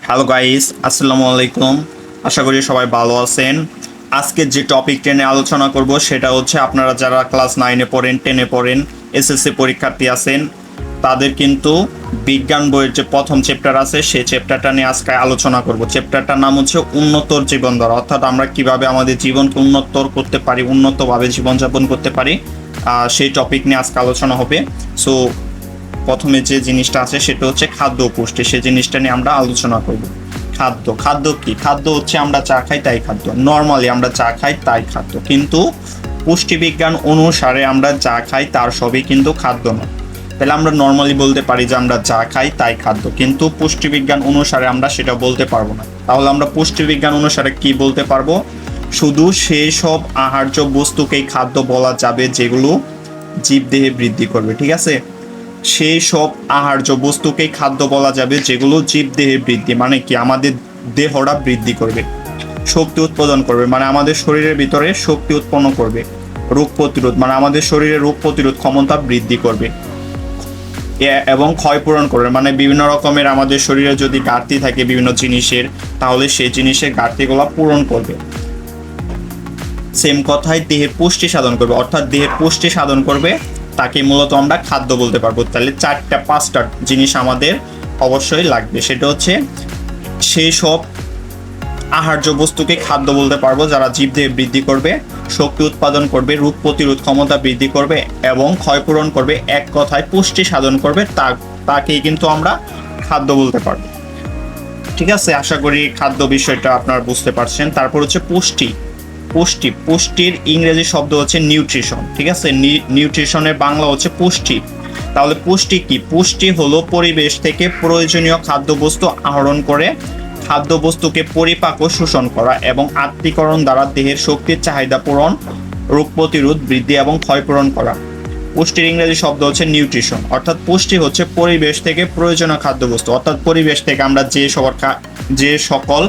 Hello guys, আসসালামু আলাইকুম। আশা করি সবাই ভালো আছেন। আজকে যে টপিকটা নিয়ে আলোচনা করব সেটা হচ্ছে আপনারা যারা ক্লাস 9-এ পড়েন, 10-এ পড়েন, এসএসসি পরীক্ষার্থী আছেন, তাদের কিন্তু বিজ্ঞান বইয়ের যে প্রথম চ্যাপ্টার আছে সেই চ্যাপ্টারটা নিয়ে আজকে আলোচনা করব। চ্যাপ্টারটার নাম হচ্ছে উন্নতর জীবনধারা, অর্থাৎ আমরা কিভাবে আমাদের জীবনকে উন্নতর করতে পারি, উন্নতভাবে জীবনযাপন করতে পারি, সেই টপিক নিয়ে আজকে আলোচনা হবে। সো প্রথমে যে জিনিসটা আছে সেটা হচ্ছে খাদ্য ও পুষ্টি। সেই জিনিসটা নিয়ে আমরা আলোচনা করব। খাদ্য কি? খাদ্য হচ্ছে আমরা যা খাই তাই খাদ্য। নর্মালি আমরা যা খাই তাই খাদ্য, কিন্তু পুষ্টিবিজ্ঞান অনুসারে আমরা যা খাই তার সবই কিন্তু খাদ্য নয়। তাহলে আমরা নর্মালি বলতে পারি যে আমরা যা খাই তাই খাদ্য, কিন্তু পুষ্টিবিজ্ঞান অনুসারে আমরা সেটা বলতে পারবো না। তাহলে আমরা পুষ্টিবিজ্ঞান অনুসারে কি বলতে পারবো? শুধু সেই সব আহার্য বস্তুকেই খাদ্য বলা যাবে যেগুলো জীবদেহে বৃদ্ধি করবে। ঠিক আছে, সেই সব আহার্য বস্তুকেই খাদ্য বলা যাবে যেগুলো জীবদেহে বৃদ্ধি, মানে কি আমাদের দেহটা বৃদ্ধি করবে, শক্তি উৎপাদন করবে, মানে আমাদের শরীরের ভিতরে শক্তি উৎপন্ন করবে, রোগ প্রতিরোধ, মানে আমাদের শরীরে রোগ প্রতিরোধ ক্ষমতা বৃদ্ধি করবে, এবং ক্ষয়পূরণ করবে, মানে বিভিন্ন রকমের আমাদের শরীরে যদি ঘাটতি থাকে বিভিন্ন জিনিসের, তাহলে সেই জিনিসের ঘাটতিগুলো পূরণ করবে। সেম কথাই দেহের পুষ্টি সাধন করবে, অর্থাৎ দেহের পুষ্টি সাধন করবে, তাকে মূলত আমরা খাদ্য বলতে পারবো। তাহলে 4-5টা জিনিস আমাদের অবশ্যই লাগবে। সেটা হচ্ছে সেই সব আহার্য বস্তুকে খাদ্য বলতে পারবো যারা জীবদেহে বৃদ্ধি করবে, শক্তি উৎপাদন করবে, রোগ প্রতিরোধ ক্ষমতা বৃদ্ধি করবে এবং ক্ষয়পূরণ করবে, এক কথায় পুষ্টি সাধন করবে, তাকেই কিন্তু আমরা খাদ্য বলতে পারবো। ঠিক আছে, আশা করি খাদ্য বিষয়টা আপনারা বুঝতে পারছেন। তারপর হচ্ছে পুষ্টির ইংরেজি শব্দ হচ্ছে নিউট্রিশন। ঠিক আছে, নিউট্রিশনের বাংলা হচ্ছে পুষ্টি। তাহলে পুষ্টি কি? পুষ্টি হলো পরিবেশ থেকে প্রয়োজনীয় খাদ্যবস্তু আহরণ করে খাদ্যবস্তুকে পরিপাক ও শোষণ করা এবং আত্তীকরণ দ্বারা দেহের শক্তির চাহিদা পূরণ, রোগ প্রতিরোধ, বৃদ্ধি এবং ক্ষয়পূরণ করা। পুষ্টির ইংরেজি শব্দ হচ্ছে নিউট্রিশন। অর্থাৎ পুষ্টি হচ্ছে পরিবেশ থেকে প্রয়োজনীয় খাদ্যবস্তু, অর্থাৎ পরিবেশ থেকে আমরা যে সকল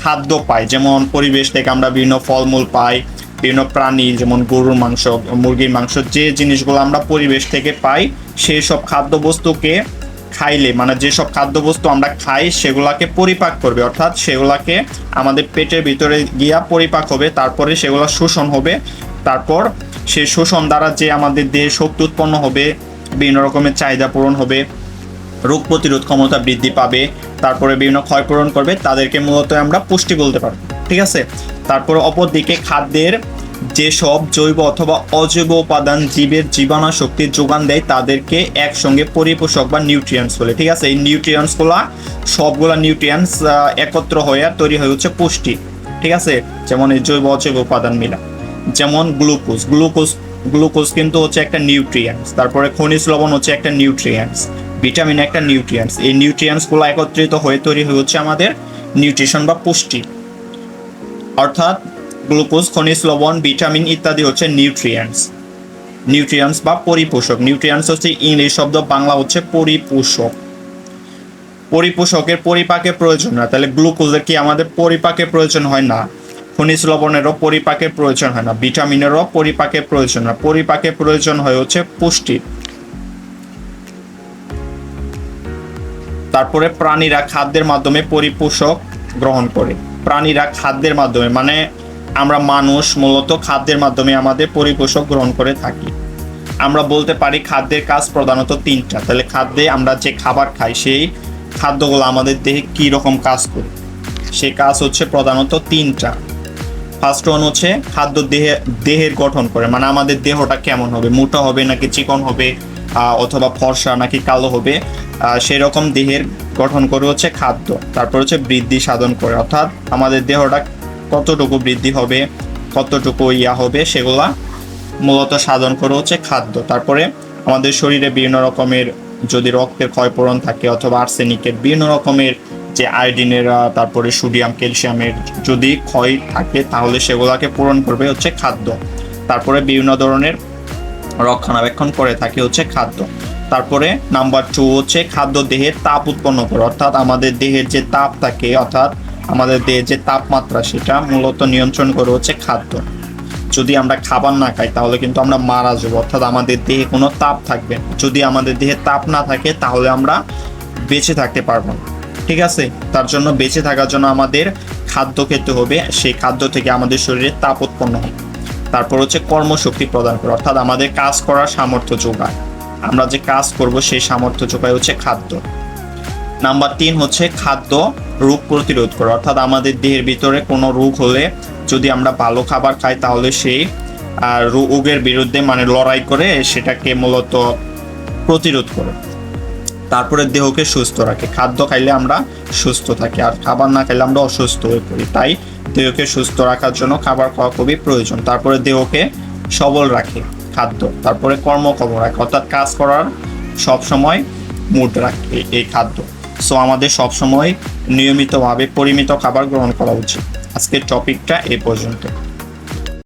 খাদ্য পাই, যেমন পরিবেশ থেকে আমরা বিভিন্ন ফলমূল পাই, বিভিন্ন প্রাণী যেমন গরুর মাংস, মুরগির মাংস, যে জিনিসগুলো আমরা পরিবেশ থেকে পাই, সেই সব খাদ্যবস্তুকে খাইলে, মানে যেসব খাদ্যবস্তু আমরা খাই সেগুলাকে পরিপাক করবে, অর্থাৎ সেগুলাকে আমাদের পেটের ভিতরে গিয়া পরিপাক হবে, তারপরে সেগুলো শোষণ হবে, তারপর সেই শোষণ দ্বারা যে আমাদের দেহে শক্তি উৎপন্ন হবে, বিভিন্ন রকমের চাহিদা পূরণ হবে, রোগ প্রতিরোধ ক্ষমতা বৃদ্ধি পাবে, তারপরে বিভিন্ন ক্ষয়পূরণ করবে, তাদেরকে মূলত আমরা পুষ্টি বলতে পারবো। ঠিক আছে, তারপর অপরদিকে খাদ্যের যেসব জৈব অথবা অজৈব উপাদান জীবের জীবাণু শক্তির যোগান দেয় তাদেরকে একসঙ্গে পরিপোষক বা নিউট্রিয়েন্টস বলে। ঠিক আছে, এই নিউট্রিয়েন্টসগুলা সবগুলা নিউট্রিয়েন্টস একত্র হয়ে তৈরি হয়ে হচ্ছে পুষ্টি। ঠিক আছে, যেমন এই জৈব অজৈব উপাদান মিলা, যেমন গ্লুকোজ কিন্তু হচ্ছে একটা নিউট্রিয়েন্টস, তারপরে খনিজ লবণ হচ্ছে একটা নিউট্রিয়েন্টস, ভিটামিন একটা নিউট্রিয়েন্টস। এই নিউট্রিয়েন্টসগুলো একত্রিত হয়ে তৈরি হয়ে হচ্ছে আমাদের নিউট্রিশন বা পুষ্টি। অর্থাৎ গ্লুকোজ, খনিজ লবণ, ভিটামিন ইত্যাদি হচ্ছে নিউট্রিয়েন্টস বা পরিপোষক। নিউট্রিয়েন্টস হচ্ছে ইংলিশ শব্দ, বাংলা হচ্ছে পরিপোষক। পরিপোষকের পরিপাকের প্রয়োজন না, তাহলে গ্লুকোজের কি আমাদের পরিপাকের প্রয়োজন হয় না, খনিজ লবণেরও পরিপাকের প্রয়োজন হয় না, ভিটামিনেরও পরিপাকের প্রয়োজন না, পরিপাকের প্রয়োজন হয় হচ্ছে পুষ্টি। তারপরে প্রাণীরা খাদ্যের মাধ্যমে পরিপোষক গ্রহণ করে। প্রাণীরা খাদ্যের মাধ্যমে, মানে আমরা মানুষ মূলত খাদ্যের মাধ্যমে আমাদের পরিপোষক গ্রহণ করে থাকি। আমরা বলতে পারি খাদ্যের কাজ প্রধানত 3টা। তাহলে খাদ্যে আমরা যে খাবার খাই সেই খাদ্যগুলো আমাদের দেহে কী রকম কাজ করে, সেই কাজ হচ্ছে প্রধানত 3টা। ফার্স্ট ওয়ান হচ্ছে খাদ্য দেহের গঠন করে, মানে আমাদের দেহটা কেমন হবে, মোটা হবে নাকি চিকন হবে, অথবা ফর্সা নাকি কালো হবে, সেই রকম দেহের গঠন করে হচ্ছে খাদ্য। তারপর হচ্ছে বৃদ্ধি সাধন করে, অর্থাৎ আমাদের দেহটা কতটুকু বৃদ্ধি হবে, কতটুকু হবে, সেগুলা মূলত সাধন করে হচ্ছে খাদ্য। তারপরে আমাদের শরীরে বিভিন্ন রকমের যদি রক্তের ক্ষয়পূরণ থাকে, অথবা আর্সেনিকের, বিভিন্ন রকমের যে আয়োডিনের, তারপরে সোডিয়াম, ক্যালসিয়ামের যদি ক্ষয় থাকে, তাহলে সেগুলাকে পূরণ করবে হচ্ছে খাদ্য। তারপরে বিভিন্ন ধরনের রক্ষণাবেক্ষণ করে থাকে হচ্ছে খাদ্য। তারপরে নাম্বার 2 হচ্ছে খাদ্য দেহের তাপ উৎপন্ন করে, অর্থাৎ আমাদের দেহের যে তাপ থাকে, অর্থাৎ আমাদের দেহের যে তাপমাত্রা, সেটা মূলত নিয়ন্ত্রণ করে হচ্ছে খাদ্য। যদি আমরা খাবার না খাই তাহলে কিন্তু আমরা মারা যাবো, অর্থাৎ আমাদের দেহে কোনো তাপ থাকবে না। যদি আমাদের দেহে তাপ না থাকে তাহলে আমরা বেঁচে থাকতে পারবো না। ঠিক আছে? তার জন্য বেঁচে থাকার জন্য আমাদের খাদ্য খেতে হবে, সেই খাদ্য থেকে আমাদের শরীরে তাপ উৎপন্ন হবে। তারপর হচ্ছে কর্মশক্তি প্রদান করে, অর্থাৎ আমাদের কাজ করার সামর্থ্য যোগায়। আমরা যে কাজ করব সেই সামর্থ্য যোগায় হচ্ছে খাদ্য। নাম্বার 3 হচ্ছে খাদ্য রোগ প্রতিরোধ করে, অর্থাৎ আমাদের দেহের ভিতরে কোনো রোগ হলে যদি আমরা ভালো খাবার খাই তাহলে সেই রোগের বিরুদ্ধে মানে লড়াই করে সেটাকে মূলত প্রতিরোধ করে। তারপরে দেহকে সুস্থ রাখে, খাদ্য খাইলে আমরা সুস্থ থাকি, আর খাবার না খাইলে আমরা অসুস্থ হয়ে পড়ি। তাই দেহকে সুস্থ রাখার জন্য খাবার খাওয়া খুবই প্রয়োজন। তারপরে দেহকে সবল রাখে খাদ্য। তারপরে কর্মক্ষম রাখে, অর্থাৎ কাজ করার সবসময় মুড রাখে এই খাদ্য। সো আমাদের সবসময় নিয়মিতভাবে পরিমিত খাবার গ্রহণ করা উচিত। আজকের টপিকটা এই পর্যন্ত।